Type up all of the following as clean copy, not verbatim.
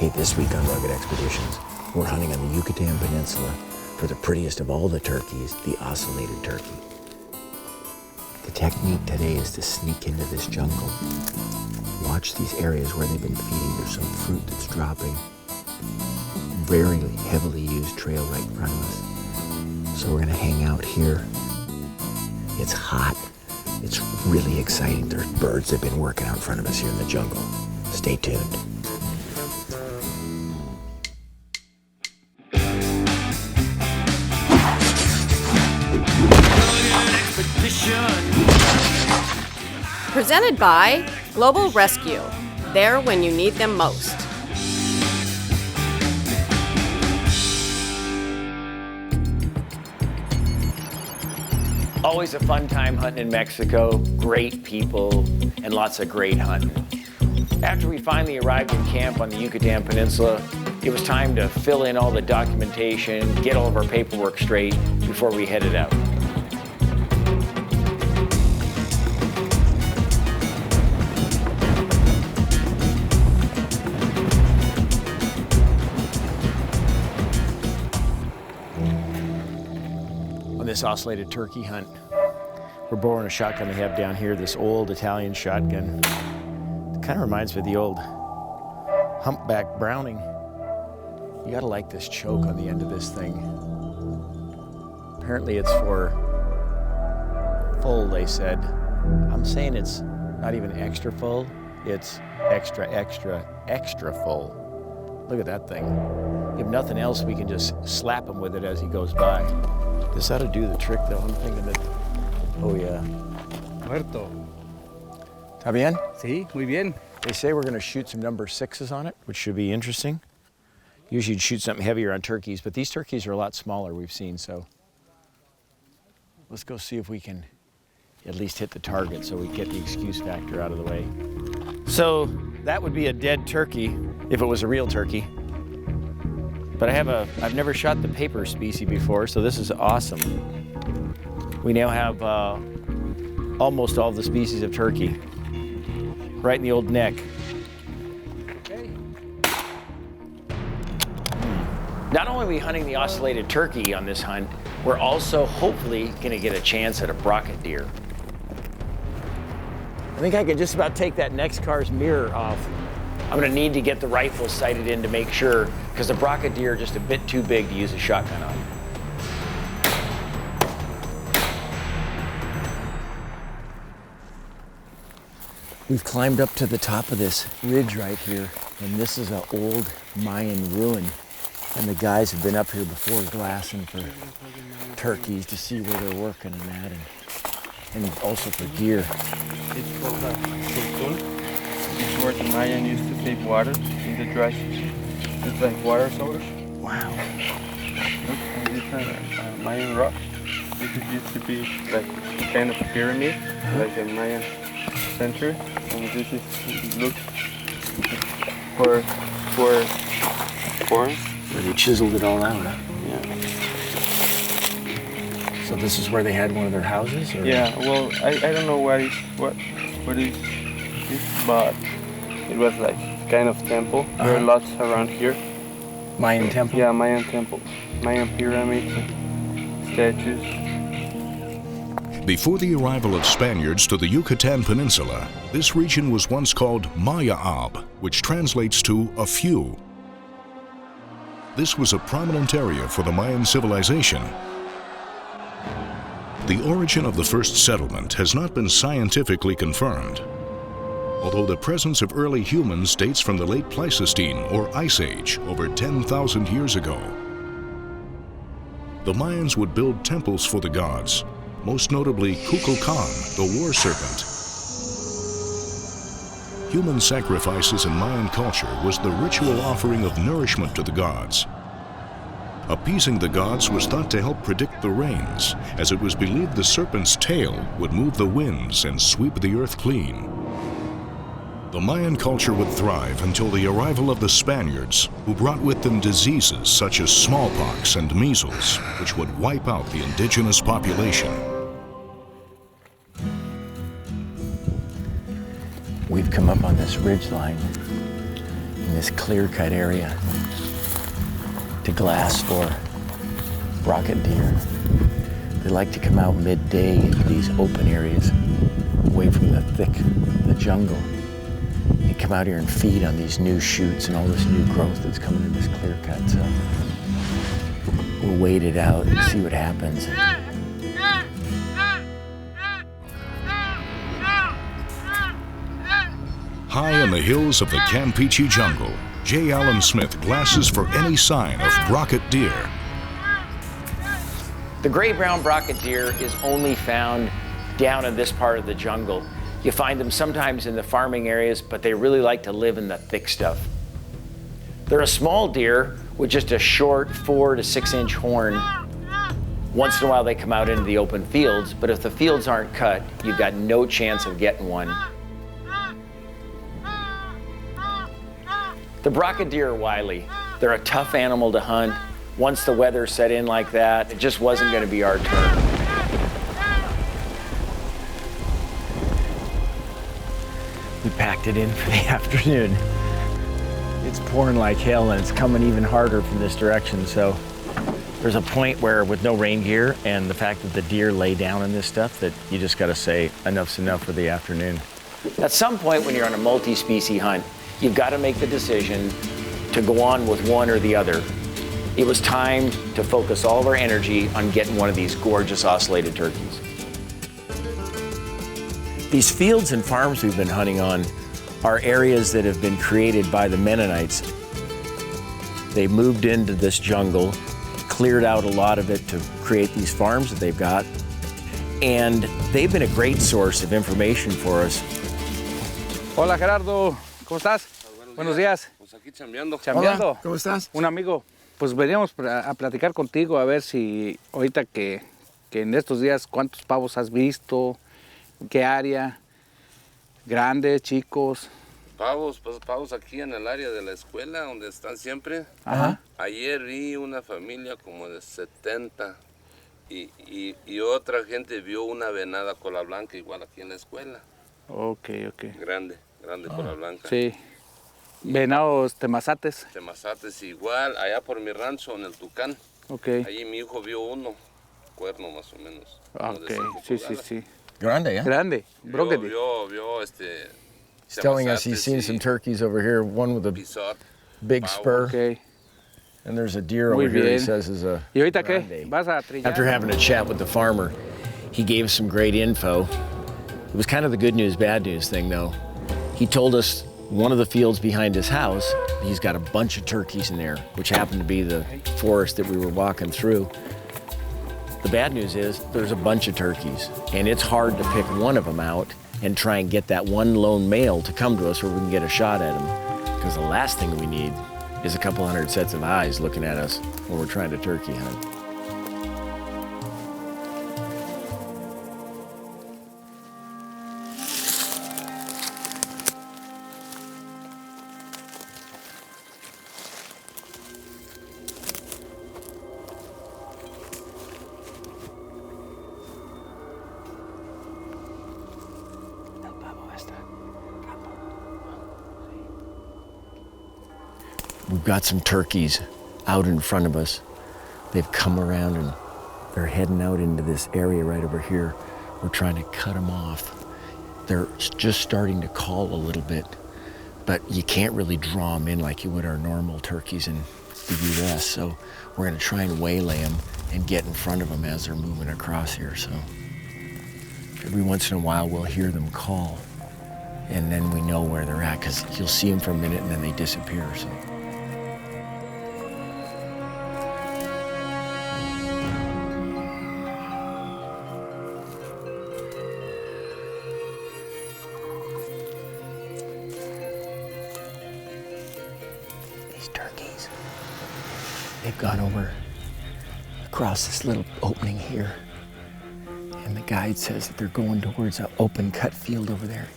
Hey, this week on Rugged Expeditions, we're hunting on the Yucatan Peninsula for the prettiest of all the turkeys, the ocellated turkey. The technique today is to sneak into this jungle. Watch these areas where they've been feeding. There's some fruit that's dropping. Very heavily used trail right in front of us. So we're gonna hang out here. It's hot. It's really exciting. There's birds that have been working out in front of us here in the jungle. Stay tuned. Presented by Global Rescue, there when you need them most. Always a fun time hunting in Mexico, great people, and lots of great hunting. After we finally arrived in camp on the Yucatan Peninsula, it was time to fill in all the documentation, get all of our paperwork straight before we headed out. On this ocellated turkey hunt, we're borrowing a shotgun they have down here, this old Italian shotgun. It kind of reminds me of the old humpback Browning. You gotta like this choke on the end of this thing. Apparently it's for full, they said. I'm saying it's not even extra full, it's extra, extra, extra full. Look at that thing. If nothing else, we can just slap him with it as he goes by. This ought to do the trick, though. I'm thinking that. Oh, yeah. Muerto. ¿Está bien? Sí, muy bien. They say we're going to shoot some number 6s on it, which should be interesting. Usually you'd shoot something heavier on turkeys, but these turkeys are a lot smaller, we've seen, so. Let's go see if we can at least hit the target so we get the excuse factor out of the way. So that would be a dead turkey if it was a real turkey. But I've never shot the paper species before, so this is awesome. We now have almost all the species of turkey right in the old neck. Okay. Not only are we hunting the ocellated turkey on this hunt, we're also hopefully gonna get a chance at a brocket deer. I think I can just about take that next car's mirror off. I'm gonna need to get the rifle sighted in to make sure, because the brocket deer are just a bit too big to use a shotgun on. We've climbed up to the top of this ridge right here, and this is an old Mayan ruin. And the guys have been up here before glassing for turkeys to see where they're working and that, and also for deer. It's called a Yucatan. It's where the Mayan used to save water in the dry season. It's like water source. Wow. Look, and these are Mayan rocks. This used to be like a kind of pyramid, like a Mayan center. And this is, look, for forms. Where they chiseled it all out, huh? Yeah. So this is where they had one of their houses? Or? Yeah, well, I don't know what is this, but it was like kind of temple. There are lots around here. Mayan temple? Yeah, Mayan temple. Mayan pyramids, statues. Before the arrival of Spaniards to the Yucatan Peninsula, this region was once called Maya-Ab, which translates to a few. This was a prominent area for the Mayan civilization. The origin of the first settlement has not been scientifically confirmed, although the presence of early humans dates from the late Pleistocene or Ice Age over 10,000 years ago. The Mayans would build temples for the gods, most notably Kukulkan, the war serpent. Human sacrifices in Mayan culture was the ritual offering of nourishment to the gods. Appeasing the gods was thought to help predict the rains, as it was believed the serpent's tail would move the winds and sweep the earth clean. The Mayan culture would thrive until the arrival of the Spaniards, who brought with them diseases such as smallpox and measles, which would wipe out the indigenous population. We've come up on this ridge line. in this clear-cut area to glass for rocket deer. They like to come out midday into these open areas away from the jungle, and come out here and feed on these new shoots and all this new growth that's coming in this clear cut. So we'll wait it out and see what happens. High in the hills of the Campeche jungle, J. Allen Smith glasses for any sign of brocket deer. The gray-brown brocket deer is only found down in this part of the jungle. You find them sometimes in the farming areas, but they really like to live in the thick stuff. They're a small deer with just a short 4 to 6 inch horn. Once in a while they come out into the open fields, but if the fields aren't cut, you've got no chance of getting one. The brocket deer are wily. They're a tough animal to hunt. Once the weather set in like that, it just wasn't going to be our turn. We packed it in for the afternoon. It's pouring like hell and it's coming even harder from this direction. So there's a point where with no rain gear and the fact that the deer lay down in this stuff that you just got to say enough's enough for the afternoon. At some point when you're on a multi-species hunt, you've got to make the decision to go on with one or the other. It was time to focus all of our energy on getting one of these gorgeous ocellated turkeys. These fields and farms we've been hunting on are areas that have been created by the Mennonites. They moved into this jungle, cleared out a lot of it to create these farms that they've got, and they've been a great source of information for us. Hola Gerardo, ¿cómo estás? Buenos días. Pues aquí chambeando. Chambeando. ¿Cómo estás? Un amigo. Pues veníamos a platicar contigo a ver si ahorita que en estos días cuántos pavos has visto, qué área, grandes, chicos. Pavos, pues pavos aquí en el área de la escuela donde están siempre. Ajá. Ayer vi una familia como de 70 y otra gente vio una venada cola blanca igual aquí en la escuela. Ok. Grande cola blanca. Sí. Venados temazates. Temazates igual, allá por mi rancho en el Tucán. Ok. Allí mi hijo vio uno, cuerno más o menos. Como de Ok, 5 sí. pulgadas. Grande, yeah? Grande, broquete. Vio He's telling us he's seen some turkeys over here, one with a Pisot, big pavo. spur, Ok. and there's a deer Muy over here he bien. says is a ¿Y ahorita qué? grande. ¿Vas a trillar? After having a chat with the farmer, he gave us some great info. It was kind of the good news, bad news thing though. He told us one of the fields behind his house, he's got a bunch of turkeys in there, which happened to be the forest that we were walking through. The bad news is there's a bunch of turkeys, and it's hard to pick one of them out and try and get that one lone male to come to us where we can get a shot at him. Because the last thing we need is a couple hundred sets of eyes looking at us when we're trying to turkey hunt. We've got some turkeys out in front of us. They've come around and they're heading out into this area right over here. We're trying to cut them off. They're just starting to call a little bit, but you can't really draw them in like you would our normal turkeys in the US. So we're gonna try and waylay them and get in front of them as they're moving across here. So every once in a while we'll hear them call, and then we know where they're at, because you'll see them for a minute and then they disappear. So. Turkeys. They've gone over across this little opening here, and the guide says that they're going towards an open cut field over there.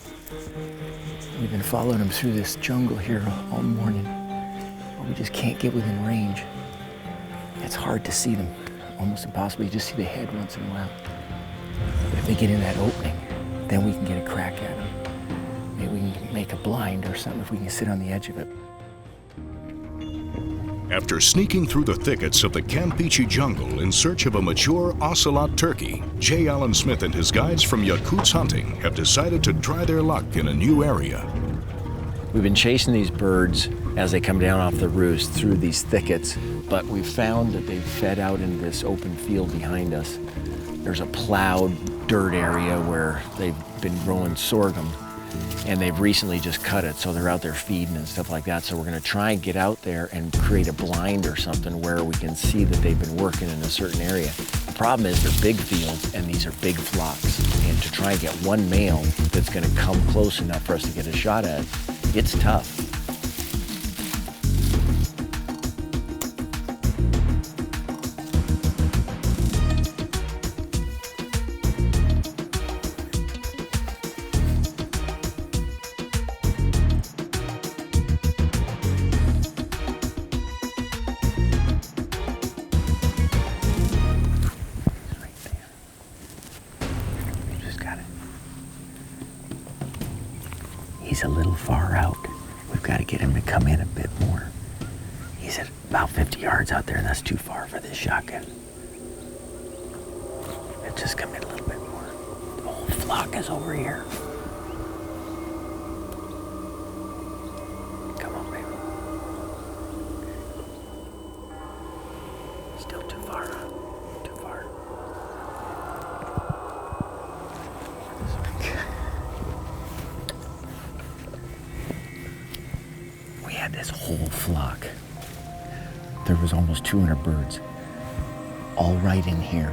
We've been following them through this jungle here all morning, but we just can't get within range. It's hard to see them, almost impossible. You just see the head once in a while. But if they get in that opening, then we can get a crack at them. Maybe we can make a blind or something if we can sit on the edge of it. After sneaking through the thickets of the Campeche jungle in search of a mature ocelot turkey, J. Allen Smith and his guides from Yakutsk Hunting have decided to try their luck in a new area. We've been chasing these birds as they come down off the roost through these thickets, but we've found that they've fed out into this open field behind us. There's a plowed dirt area where they've been growing sorghum, and they've recently just cut it, so they're out there feeding and stuff like that. So we're gonna try and get out there and create a blind or something where we can see that they've been working in a certain area. The problem is they're big fields and these are big flocks. And to try and get one male that's gonna come close enough for us to get a shot at, it's tough. He's a little far out. We've got to get him to come in a bit more. He's at about 50 yards out there, and that's too far for this shotgun. Let's just come in a little bit more. The whole flock is over here. Come on, baby. Still too far. Too far. We had this whole flock. There was almost 200 birds, all right in here.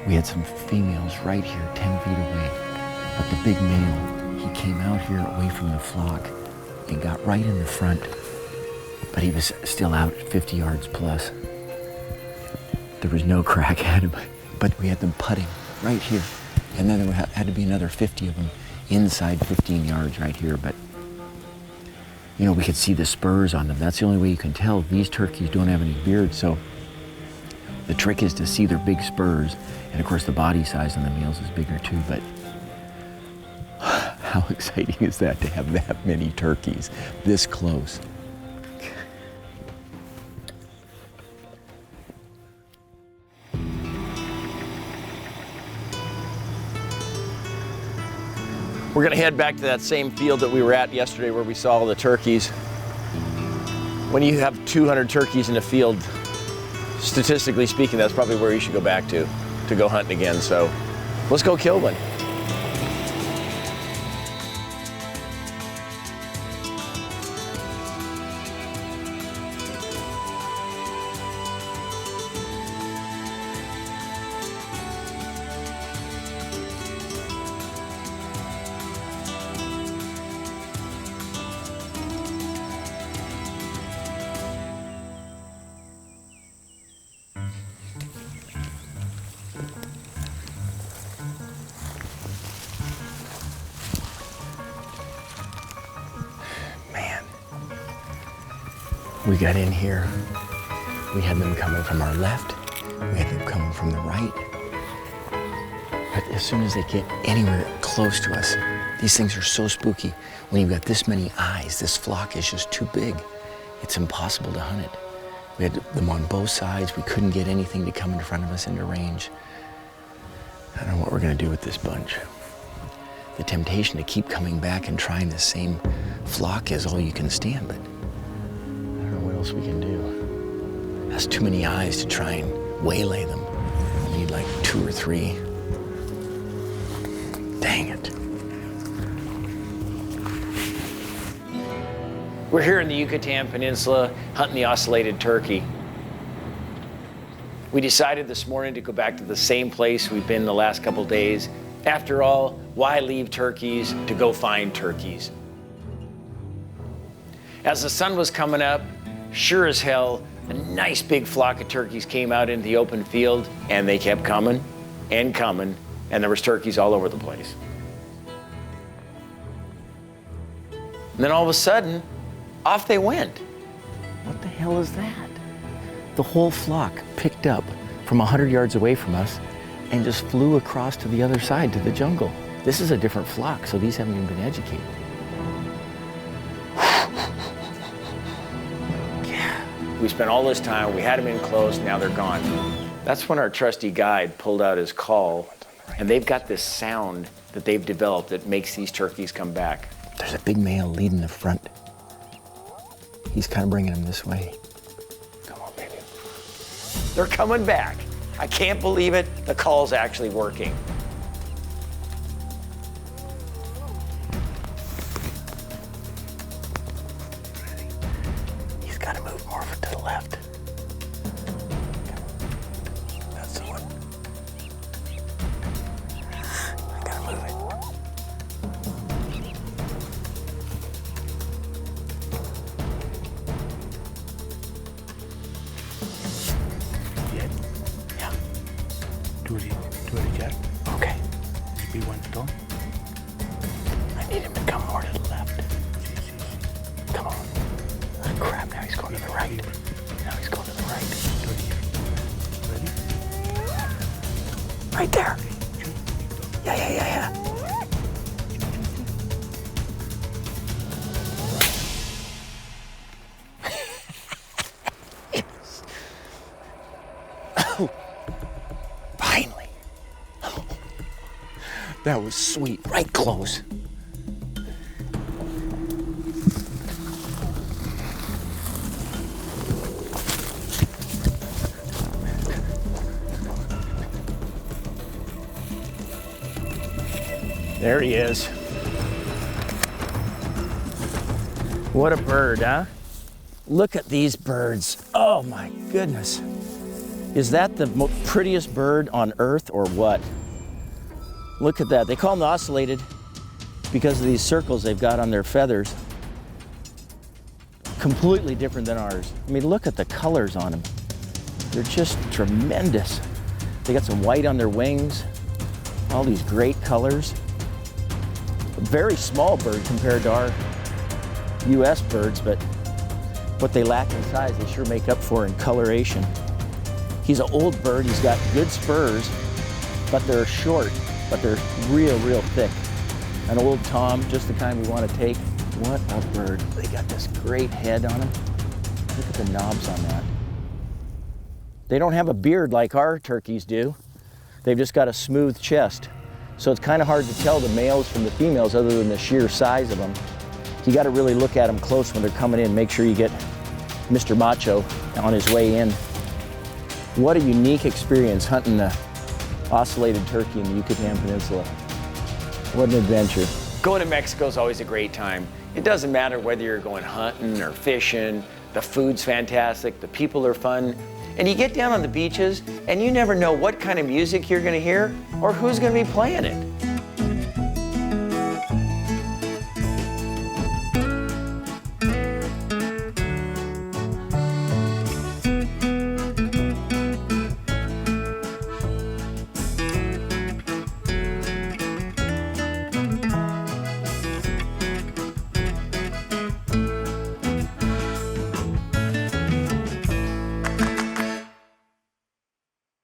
We had some females right here, 10 feet away. But the big male, he came out here away from the flock and got right in the front, but he was still out 50 yards plus. There was no crack at him, but we had them putting right here. And then there had to be another 50 of them inside 15 yards right here, but you know, we could see the spurs on them. That's the only way you can tell. These turkeys don't have any beards, so the trick is to see their big spurs. And of course, the body size on the males is bigger too, but how exciting is that to have that many turkeys this close? We're gonna head back to that same field that we were at yesterday where we saw all the turkeys. When you have 200 turkeys in a field, statistically speaking, that's probably where you should go back to go hunting again. So let's go kill one. We got in here, we had them coming from our left, we had them coming from the right. But as soon as they get anywhere close to us, these things are so spooky. When you've got this many eyes, this flock is just too big. It's impossible to hunt it. We had them on both sides. We couldn't get anything to come in front of us into range. I don't know what we're gonna do with this bunch. The temptation to keep coming back and trying the same flock is all you can stand, but what else we can do. That's too many eyes to try and waylay them. We need like 2 or 3. Dang it. We're here in the Yucatan Peninsula hunting the ocellated turkey. We decided this morning to go back to the same place we've been the last couple days. After all, why leave turkeys to go find turkeys? As the sun was coming up, sure as hell, a nice big flock of turkeys came out into the open field, and they kept coming and coming, and there was turkeys all over the place. And then all of a sudden, off they went. What the hell is that? The whole flock picked up from 100 yards away from us and just flew across to the other side, to the jungle. This is a different flock, so these haven't even been educated. Yeah. We spent all this time, we had them in close, now they're gone. That's when our trusty guide pulled out his call, and they've got this sound that they've developed that makes these turkeys come back. There's a big male leading the front. He's kind of bringing them this way. Come on, baby. They're coming back. I can't believe it. The call's actually working. He's got to move more to the left. That's the one. I got to move it. Yeah. Do it again. Okay. Be one stone. I need him to come more to the left. Come on. Ah, crap, now he's going to the right. Now he's going to the right. Ready? Right there. Yeah. Yes. Oh, finally. Oh, that was sweet, right close. There he is. What a bird, huh? Look at these birds. Oh my goodness. Is that the prettiest bird on earth or what? Look at that. They call them the ocellated because of these circles they've got on their feathers. Completely different than ours. I mean, look at the colors on them. They're just tremendous. They got some white on their wings, all these great colors. A very small bird compared to our US birds, but what they lack in size, they sure make up for in coloration. He's an old bird, he's got good spurs, but they're short, but they're real thick. An old tom, just the kind we want to take. What a bird. They got this great head on them. Look at the knobs on that. They don't have a beard like our turkeys do. They've just got a smooth chest. So it's kind of hard to tell the males from the females other than the sheer size of them. You got to really look at them close when they're coming in. Make sure you get Mr. Macho on his way in. What a unique experience hunting the ocellated turkey in the Yucatan Peninsula. What an adventure. Going to Mexico is always a great time. It doesn't matter whether you're going hunting or fishing. The food's fantastic, the people are fun. And you get down on the beaches and you never know what kind of music you're going to hear or who's going to be playing it.